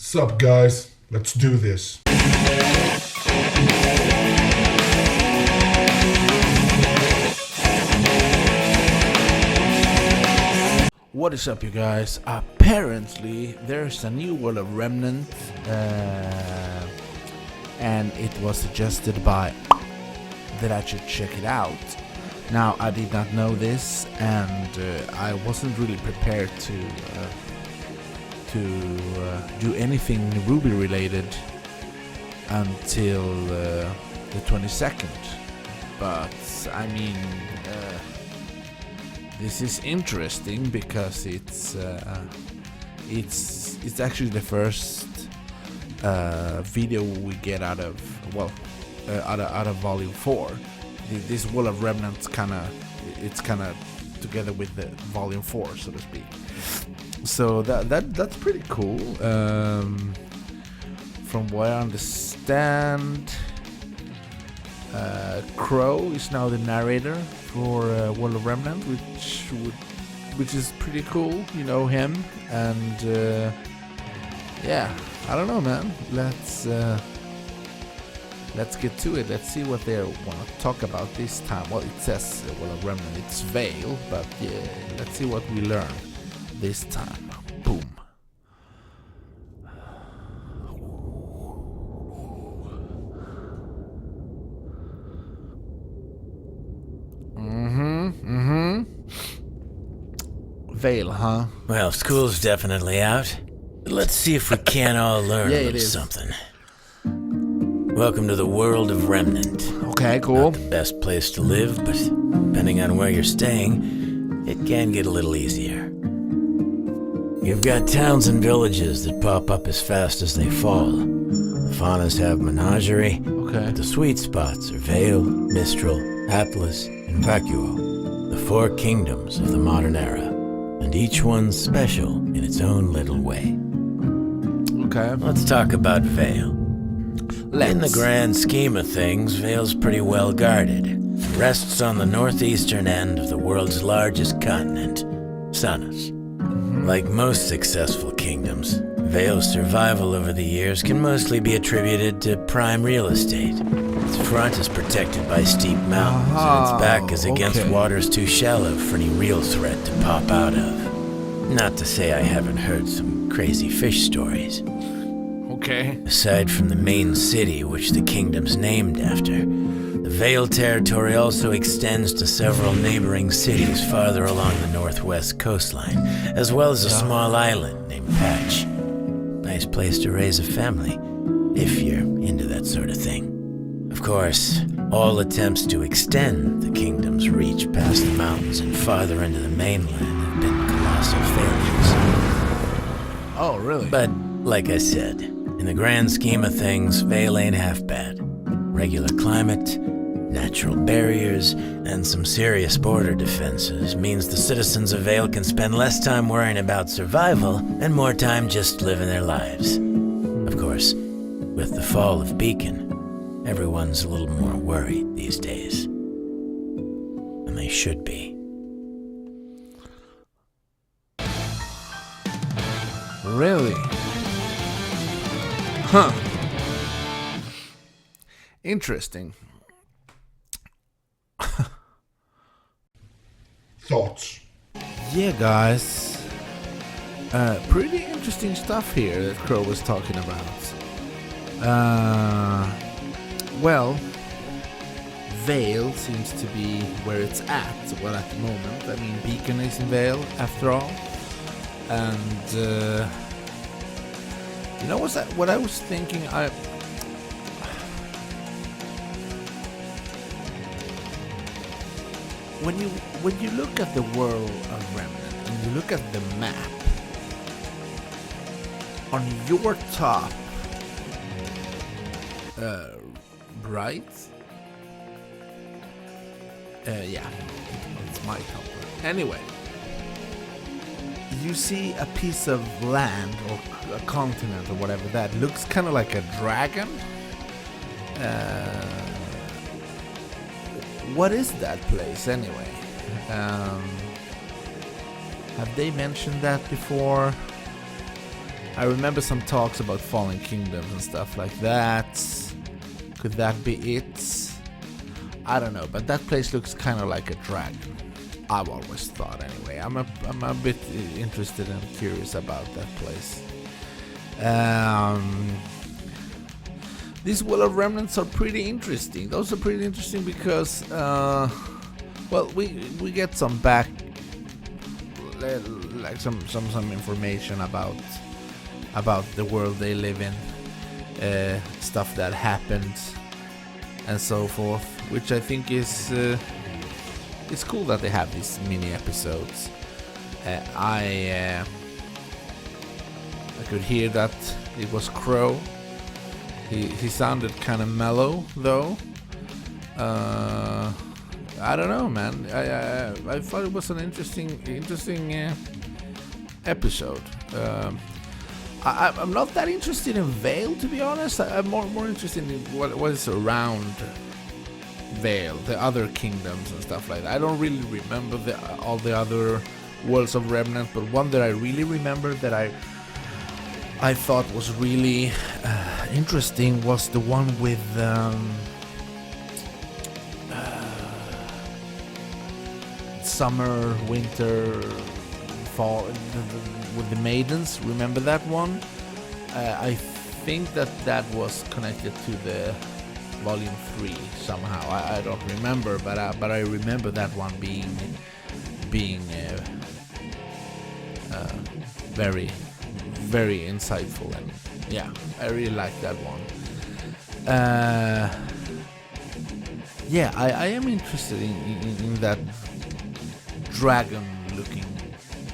Sup, guys? Let's do this. What is up, you guys? Apparently, there's a new world of Remnant, and it was suggested by that I should check it out. Now, I did not know this, and I wasn't really prepared to do anything RWBY related until the 22nd. But I mean, this is interesting because it's actually the first video we get out of Volume 4. This Wall of Remnants it's kind of together with the Volume 4, so to speak. So that's pretty cool. From what I understand, Crow is now the narrator for Wall of Remnant, which is pretty cool. You know him, and yeah, I don't know, man. Let's get to it. Let's see what they want to talk about this time. Well, it says Wall of Remnant, it's Vale, but yeah, let's see what we learn this time. Boom. Vale, huh? Well, school's definitely out. Let's see if we can't all learn a little something. Welcome to the world of Remnant. Okay, cool. Not the best place to live, but depending on where you're staying, it can get a little easier. You've got towns and villages that pop up as fast as they fall. The faunas have menagerie. Okay. The sweet spots are Vale, Mistral, Atlas, and Vacuo, the four kingdoms of the modern era, and each one's special in its own little way. Okay. Let's talk about Vale. In the grand scheme of things, Vale's pretty well guarded. It rests on the northeastern end of the world's largest continent, Sanus. Like most successful kingdoms, Vale's survival over the years can mostly be attributed to prime real estate. Its front is protected by steep mountains, and its back is against waters too shallow for any real threat to pop out of. Not to say I haven't heard some crazy fish stories. Okay. Aside from the main city, which the kingdom's named after, the Vale territory also extends to several neighboring cities farther along the northwest coastline, as well as a small island named Patch. Nice place to raise a family, if you're into that sort of thing. Of course, all attempts to extend the kingdom's reach past the mountains and farther into the mainland have been colossal failures. Oh, really? But, like I said, in the grand scheme of things, Vale ain't half bad. Regular climate, natural barriers, and some serious border defenses means the citizens of Vale can spend less time worrying about survival and more time just living their lives. Of course, with the fall of Beacon, everyone's a little more worried these days. And they should be. Really? Huh. Interesting. Thoughts? Yeah, guys. Pretty interesting stuff here that Crow was talking about. Well, Vale seems to be where it's at. Well, at the moment. I mean, Beacon is in Vale, after all. And, you know what I was thinking? When you look at the world of Remnant and you look at the map, on your top right, yeah, it's my top right. Anyway, you see a piece of land or a continent or whatever that looks kind of like a dragon. What is that place anyway? Have they mentioned that before? I remember some talks about fallen kingdoms and stuff like that. Could that be it? I don't know, but that place looks kind of like a dragon. I've always thought anyway. I'm a bit interested and curious about that place. These Well of Remnants are pretty interesting. Those are pretty interesting because, well, we get some back, like some information about the world they live in, stuff that happened, and so forth, which I think is it's cool that they have these mini episodes. I could hear that it was Crow. He sounded kind of mellow though. I don't know, man. I thought it was an interesting episode. I'm not that interested in Vale, to be honest. I'm more interested in what is around Vale, the other kingdoms and stuff like that. I don't really remember all the other Worlds of Remnant, but one that I really remember that I thought was really interesting was the one with summer, winter, fall, with the maidens. Remember that one? I think that was connected to the volume 3 somehow. I don't remember, but I remember that one being very, very insightful, and yeah, I really like that one. Yeah, I am interested in that dragon-looking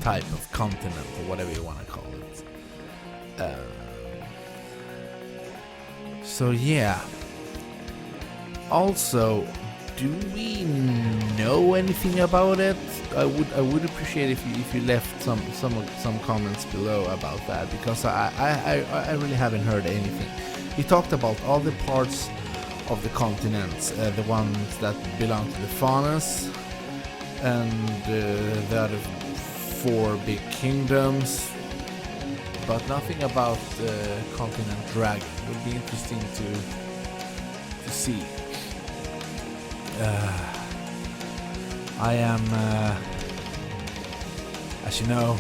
type of continent, or whatever you want to call it. So yeah. Also, do we know anything about it? I would appreciate if you left some comments below about that, because I really haven't heard anything. He talked about all the parts of the continents, the ones that belong to the Faunus, and the other 4 big kingdoms, but nothing about the continent Dragon. It would be interesting to see. I am, as you know,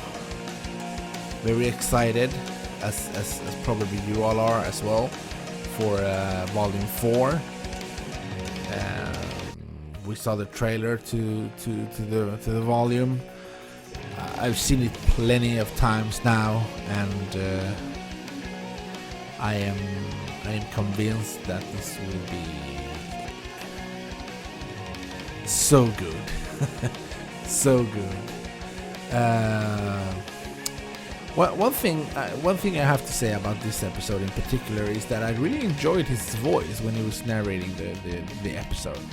very excited, as probably you all are as well, for Volume 4. We saw the trailer to the volume. I've seen it plenty of times now, and I am convinced that this will be so good. So good. One thing I have to say about this episode in particular is that I really enjoyed his voice when he was narrating the episode.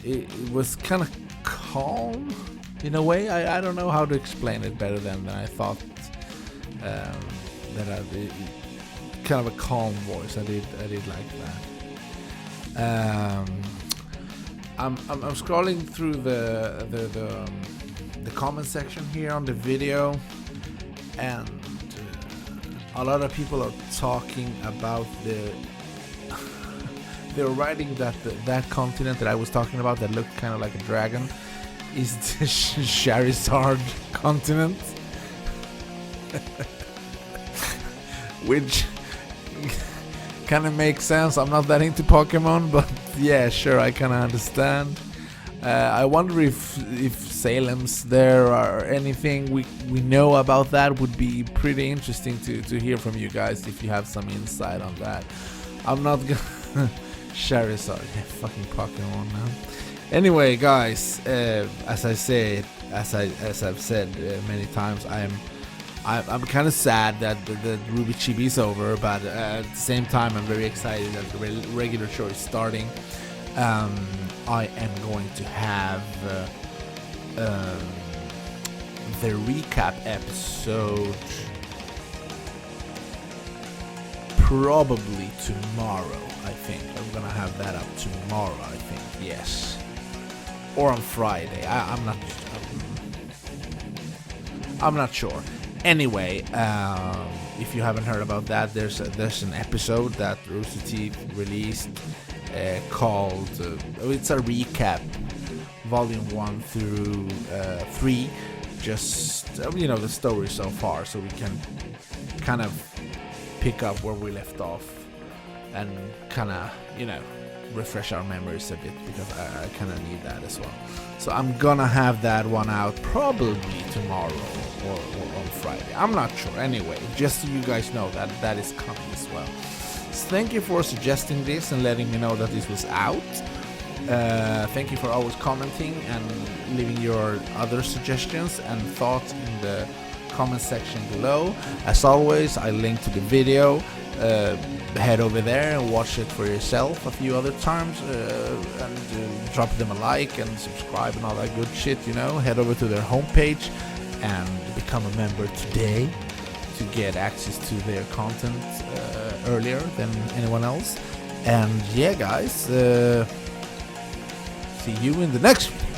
It was kind of calm in a way. I don't know how to explain it better than I thought. Kind of a calm voice. I did like that. I'm scrolling through the comment section here on the video, and a lot of people are talking about they're writing that continent that I was talking about that looked kind of like a dragon is the Charizard continent. Which kind of makes sense. I'm not that into Pokemon, but yeah, sure, I kind of understand. I wonder if Salem's there or anything we know about that. Would be pretty interesting to hear from you guys if you have some insight on that. I'm not gonna Charizard, yeah, fucking Pokemon, man. Anyway, guys, as I've said many times, I'm kind of sad that the RWBY Chibi is over, but at the same time, I'm very excited that the regular show is starting. I am going to have the recap episode probably tomorrow. I think I'm gonna have that up tomorrow. I think, yes, or on Friday. I'm not sure. Anyway, if you haven't heard about that, there's an episode that Rooster Teeth released called it's a recap, volume 1 through 3, just the story so far, so we can kind of pick up where we left off and kind of refresh our memories a bit, because I kind of need that as well. So I'm gonna have that one out probably tomorrow or on Friday. I'm not sure. Anyway, just so you guys know that is coming as well. So thank you for suggesting this and letting me know that this was out. Thank you for always commenting and leaving your other suggestions and thoughts in the comment section below. As always, I link to the video. Head over there and watch it for yourself a few other times, and drop them a like and subscribe and all that good shit. Head over to their homepage and become a member today to get access to their content earlier than anyone else. And yeah, guys, see you in the next one.